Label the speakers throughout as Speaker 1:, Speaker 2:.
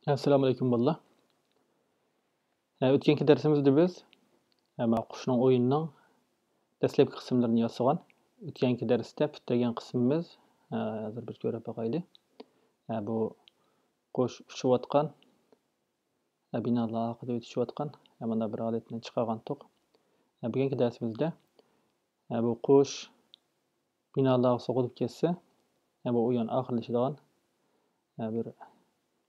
Speaker 1: Assalamu alaykum bollar. Ötkenki dersimizde biz kuşның oyunның dastlabki qismlarini yasagan. Ötkenki dersde püttegen qismimiz hazır bir görüp bakaylı. Bu kuş uçup atkan, binalar haqida ötüşüp atkan, mana bir aletini çıkargan tok. Bugünkü dersimizde bu kuş binalarga sokup kesse, bu oyun ahirleşidigan bir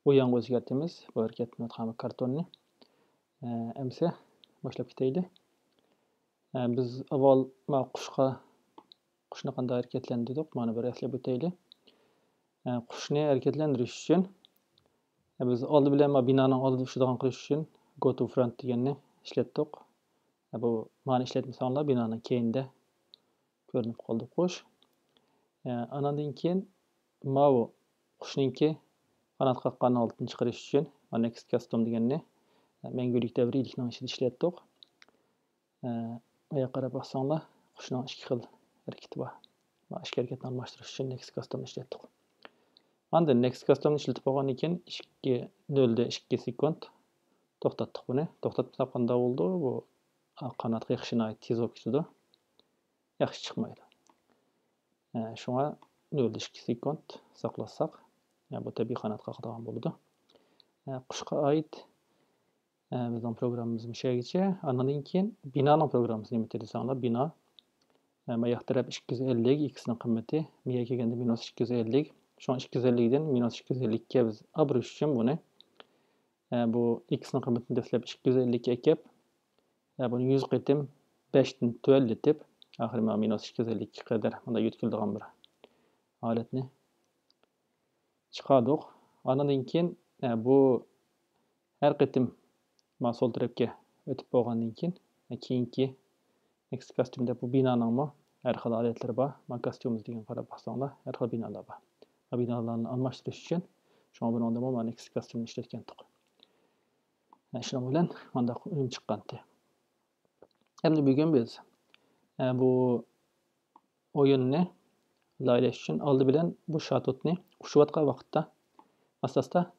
Speaker 1: oyun özgertimiz. Bu hareketini atkan kartonni. Emse başlap keteyli. Biz avval kuşni qanday hareketlendirdik, mana bir eslep öteyli. Kuşni hareketlendirish üçün biz aldı bilen binanın aldı uçudigan qilish üçün go to front degenni işletdik. Bu mani işletmesanglar binanın keyinde görünüp qaldı kuş. Anandan keyin bu kuşninki qanat qaqqanın altını çıkarış üçün next custom degenni mengülik devri ilikning içinde işletdik. Aya qarab baxsanglar, kuşning ikki xil hareketi var. İki hareketini almashtirish üçün next custom işletdik. Anda next custom işletip bolgandan keyin 2:0:2 sekund to'xtatdik buni. To'xtatmasak qanday oldu? Bu qanat qiyqishina tez olib ketdi. Yaxshi chiqmaydi. Şuna 0:2 sekund saqlasak, bu tabiiy qanat qaqadigan bo'ladi. Qushqa oid bizning programmamiz mushagicha. Andan keyin binoning programmasini nima desanglar, bino mayaq taraf 250, ikisining qimmati miya kelganda -250. Şu an 250'den -252'ye biz abırış üçün bunu bu x'nin qimmatini dastlab 250'ga ekip bunu 100 qitim 5'ten tövetip ahir -252 kadar bunda yetkildigan bir aletni çıkardık. Andan keyin bu her qitim sol tarafga ötüp bolgandan keyin keyinki next customda bu binanın her xil aletleri var. Customumuz degan qarab baxsanglar, her xil binalar var. Binalarni almashtirish uchun shunga buni onda next customni ishlatgandik. Shunga bilan onda o'yin chiqqandi. Endi bugun biz bu o'yinni laylash uchun oldi bilan bu shatotni ushayotgan vaqtda asosda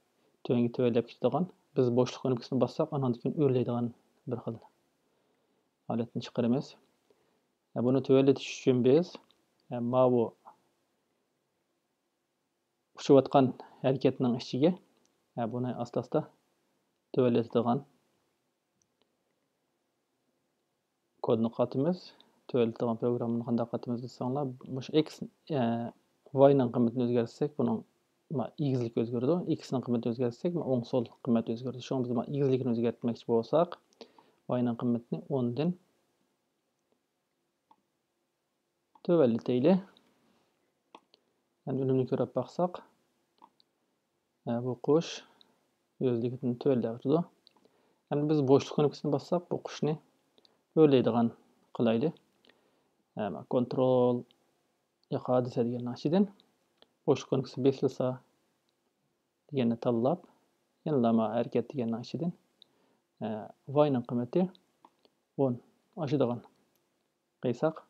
Speaker 1: tövenge tövellab ketadigan, biz bo'shliq ko'nikisini bassak, andan keyin o'rlaydigan bir xil aletni chiqaramiz. Buni tövellatish uchun biz bu uçuvatkan hareketinin içige bunu asta-asta töveletidigan kodunu qatımız, töveletidigan programını qanday qatımız desanglar, mush x y'ning qimmatini o'zgartsek, bunun egizlik o'zgardi. X'ning qimmatini o'zgartsek, o'ng sol qimmat o'zgardi. Shunga biz egizlikni o'zgartmoqchi bo'lsak, y'ning qimmatini 10 dan tövelleteyli. Yani önümünü görüp baksak, bu kuş özlükünü tövellep turdu. Yani biz boşluk ko'nikisini bassak, bu kuşni o'rlaydigan qilayli. Kontrol hadise deganni achidan boshliq ko'nikisini beslasa deganni tanlab, yanılama harakat deganni achidan y'ning qimmati 10 oshadigan qilsak,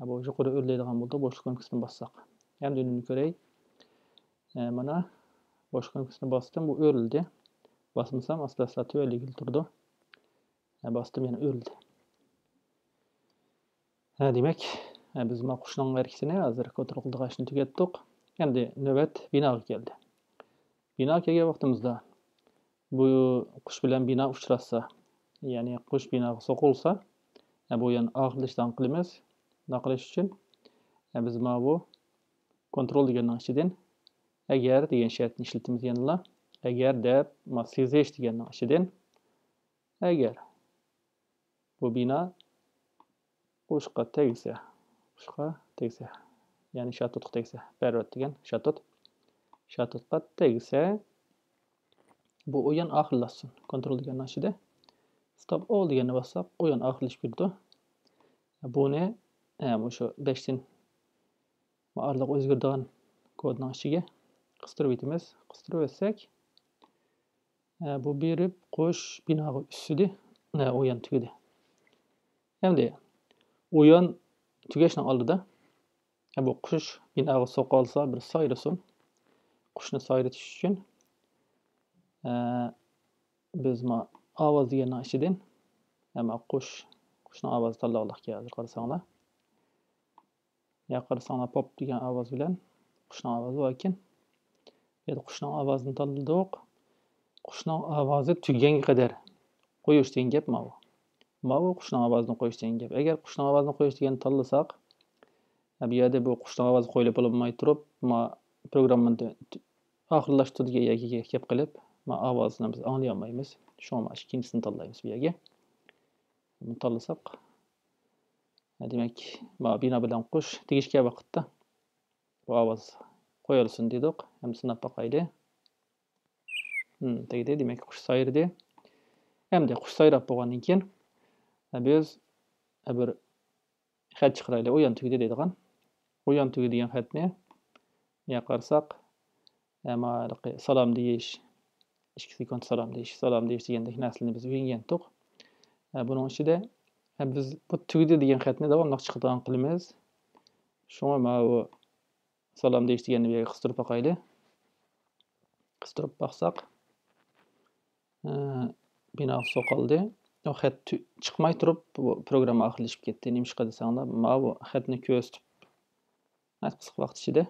Speaker 1: bu yuqori o'rlaydigan bo'ldi, boshliq ko'nikisini bassak. Endi önünü görey. Mana boshliq ko'nikisini bastım, bu o'rildi. Basmasam asla tövelligil turdu. Bastım, yana o'rildi. Demek biz qushning hareketini hozir kontrol qilishni tugatdik. Endi navbat binoga keldi. Bino kelgan vaqtimizda bu qush bilan bino uchrashsa, ya'ni qush binoga so'qilsa, bu yana og'irlashdan qilamiz. Naqlish uchun biz bu kontrol deganning ichidan agar degan shartni ishlatamiz yanıla. Agar deb sezish deganning ichidan agar bu bino qushqa tegsa, ya'ni shatotga tegsa, parrot degan shatotga tegsa, bu o'yin oxirlashsin. Kontrol deganning ichida stop all deganni bossak, o'yin oxirlashib ketdi. Buni o'sha 5 dan araliq o'zgaradigan kodning ichiga qistirib etamiz. Qistirib etsak, bu berib qush binoga tushdi, o'yin tugadi. Endi o'yin tugashning oldida Bu kuş binaga sokalsa bir sayrısın. Kuşni sayrıtiş üçün biz ma awaz diýen işiden kuşnaň awazy tanlaglak käzir garasaňlar. Ya garasaňlar pop diýen awaz bilen kuşnaň awazy bar eken. Ýa-da kuşnaň awazyny tanladyk. Kuşnaň awazy tügenге kadar goýuş diýen gep ma bu. Ma bu kuşnaň awazyny goýuş diýen gep. Eger kuşnaň awazyny goýuş diýeni tanlasak, bu ýerde bu kuşnaň awazy goýulyp bolanmay turup, ma programmany ahyrlaşdyrdygy gep gelip, ma awazyny biz anlaýalmaýmys. Şoňa ikinçisini tanlaýmys bu ýerge. Bunu tanlasak, demek ma bina bilen kuş digişke wagtda bu awaz goýulsyn diýdik. Hem synap bakaýly. Tegede demek kuş saýrdy. Hem de kuş saýrap bolandan ken biz bir hat çykyraýly oýan tügide diýdigan. Oýan tügide diýen hatny ýakarsak, salam diýiş, 2 sekund salam diýiş diýendeki näslini biz öýrenýändik. Bunyň içinde biz bu tügide diýen hatny dowamly çykdyran kylmaz. Şoňa ma bu salam diýiş diýeni bir gystyryp bakaýly. Gystyryp baksak, bina sokaldy. O hat çykmay turup bu program ahyrlaşyp ketdi. Nimişe deseňler, ma bu hatny köstüp kısa wagt içinde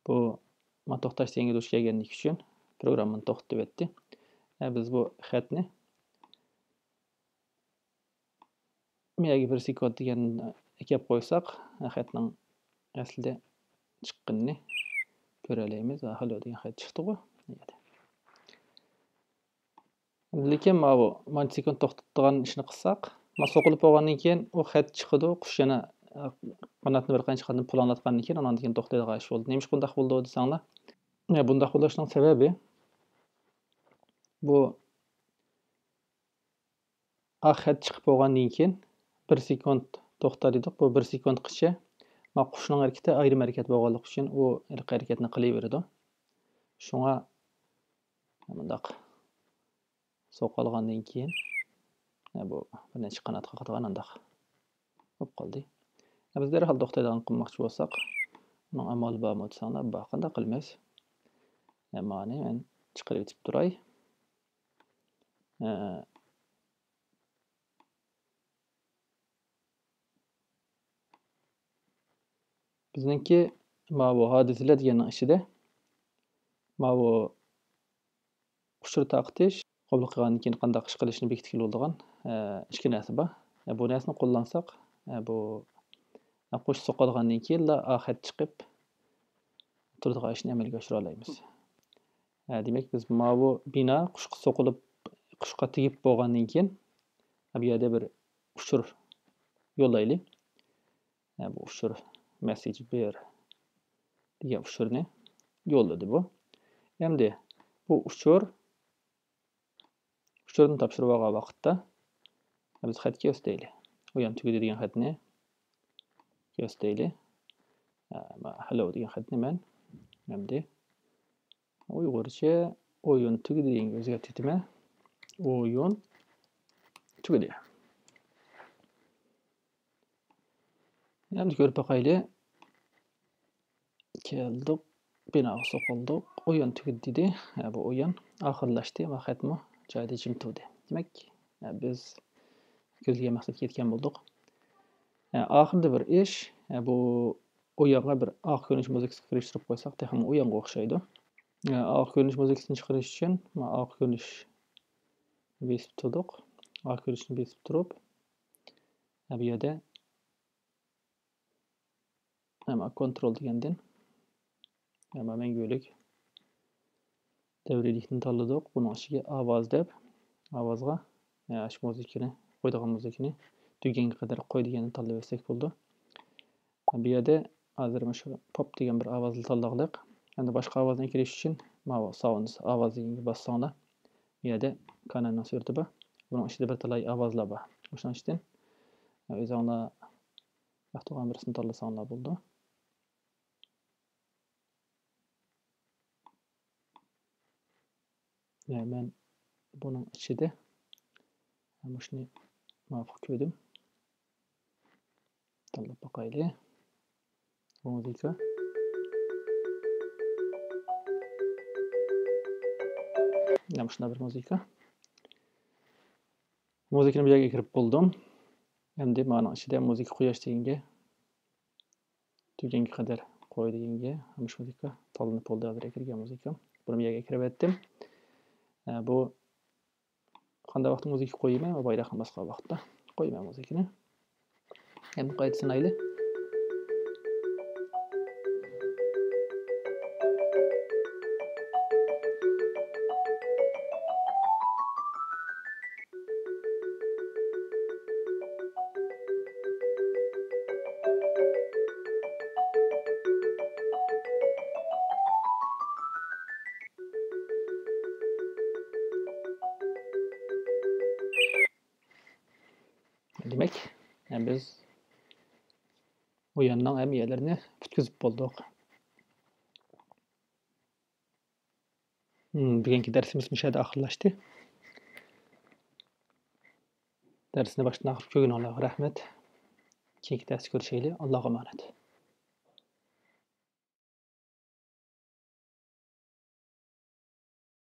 Speaker 1: bu ma toktaş diýenge duş gelgenlik üçin programmany toktatyp etdi. Biz bu hatny meýagi 1 sekund diýen ekep goýsak, hatnyň aslida çykkyny göreýäleýmiz. Halo diýen hat çykdy go. Lekin ma bu mançy sekund toktatdygan işini kılsak, ma sokulyp bolandan ken o hat çykdy, kuş ýana qanatny bir kança qandan pulanlatgandan ken ondan keyin toktaýdygan iş boldy. Nemiş bundak boldy diýseňler? Bundak bolaşynyň sebebi bu hat çykyp bolandan ken 1 sekund toktadyk. Bu 1 sekundgacha ma kuşnaň hareketi aýrym hareket bolanlyk üçin o hareketini kılaýberdi. Şoňa bundak sokalgandan keyin bu bir neçe kanatga gatagan andak bolup galdy. Biz derhal toktaýdygan kılmakçy bolsak, munyň amaly barmy diýseňler, bakanda kılmaz. Many men çykyryp etip duray. Bizninki ma bu hadiseler diýeniň içinde ma bu kuşur taktiş gobul kılgandan keyin kandak iş kılıçyny bekitkili boldygan iki näse bar. Bu näseni kullansak, bu kuş sokalgandan keyin hat çykyp turdygan işini amelge aşyra alaýmys. Demek biz ma bu bina kuşga sokulyp kuşga tigip bolgandan keyin bu ýerde bir uçur ýolaýly. Bu uçur message ber diýen uçurny ýollady bu. Hemde bu uçurny tapşyryp algan wagtda biz hat kösteýli. Oýan tügede diýen hatny kösteýli. Hello diýen hatny men hemde uýgurça oýun tügede diýen özgertitime oýun tügede. Hemde görüp bakaýly. Keldik, binaga sokuldyk. Oýan tügede diýdi. Bu oýan ahyrlaşdy, ma hatmy jaýda jymtydy. Demek biz gözlegen maksatga ýetken boldyk. Ahyrda bir iş, bu oýanga bir ak görünüş muzykasy kirişdirip goýsak, tehim oýanga okşaýdy. Ak görünüş muzykasyny çykyryş üçin ak görünüş besip turdyk. Ak görünüşni besip turup, bu ýerde kontrol diýenden meňzelik dewrelikni tanladyk. Bunyň içine awaz dep, awazga şu muzykany, goýdygan muzykany tügenge kadar goý diýeni tanlap etsek boldy. Bu ýerde hazır şu pop diýen bir awazly tanlaglyk. Endi başga awazyny kiriş üçin sounds awaz diýenге bassaňlar, bu ýerde kanalna sürtüp, bunyň içinde bir talay awazlar bar. Oşuň üçin özüňle ýakdygan birisini tanlasaňlar boldy. Men bunyň içinde şunu mawfuk ködüm. Tanlap bakaýly. Bu muzika. Yana shunday bir muzika. Muzikani bu yerga kirib bo'ldim. Endi mana ichida muzika qo'yash deganga tuganga qadar qo'y deganga ham shu muzika to'linib bo'ldi hozir kirgan muzika. Buni bu yerga kirib etdim. Bu qanday vaqt muzika qo'ymayman va boshqa boshqa vaqtda qo'ymayman muzikani. Endi qayta sinayli. Demek, biz o yandan hem yerlerini putkazıp bulduk. Bugünkü dersimiz müşahede ahırlaştı. Dersine baştan ahır köyün Allah'a rahmet. Keyinki ders görüşeyle. Allah'a emanet.